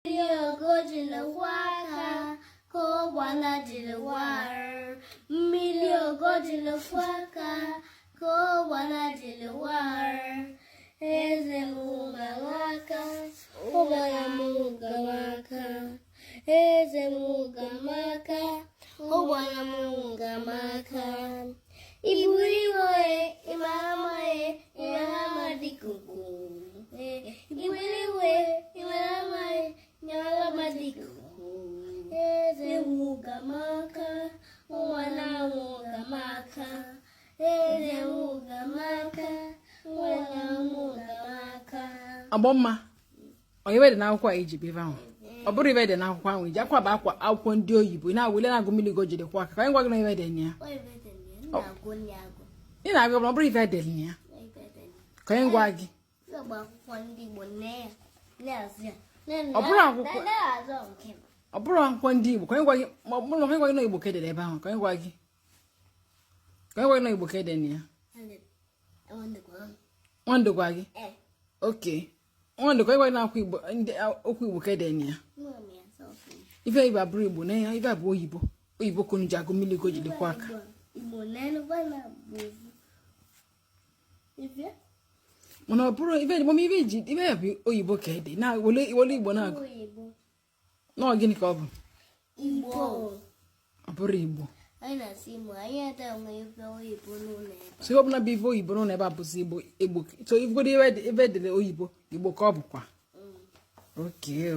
Yo go to the waka, go wanna to the water. Milio go to the waka, go wanna to the water. Is a muga waka, Obana muga waka. Is a muga maka, Obana muga maka. Iburiwe, imamae, imama dikuku. Iburiwe, imamae, imama dikuku. Eze muga maka, wana muga maka. Eze muga maka, wana muga maka. Agbomma, onye wede na akwụkwọ eji biva ahụ. Ọ bụrụ ibe dị na akwụkwọ ahụ, iji akwa bụ akwa akwụkwọ ndị oyibo na wele na-agụ mmiri go jide kwa aka. Ka anyị gwa gị na ibe dị na ya. Ị na-agụ ọ bụrụ ibe dị na ya. Ka anyị gwa gị. Ọ bụrụ akwụkwọ ndị Igbo. Ka anyị gwa gị ma ọ bụrụ gwa gị na Igbo ka dị ebe ahụ. Ka anyị gwa gị. Ka anyị gwa gị na Igbo ka dị na ya. Nwandụ gwa gị. Okay. Nwandụ ka anyị gwa gị na akwụkwọ Igbo ndị okwu Igbo ka dị na ya. Ife Igbo abụrụ Igbo na ya, ife abụ oyibo. Oyibo kunu ji agụ mmiri go jide kwa aka. Mana ọ bụrụ ife Igbo ife ji ife ya bụ oyibo ka dị na wole Igbo na-agụ. Na gịnị ka ọ bụ? Igbo. Ọ bụrụ Igbo. Anyị na-asị Igbo, anyị ata onwe ife oyibo n'ụlọ ebe. So ọ bụ na bụ ife oyibo n'ụlọ ebe a bụzi Igbo. So ife dị oyibo Igbo ka ọ bụkwa. Okay.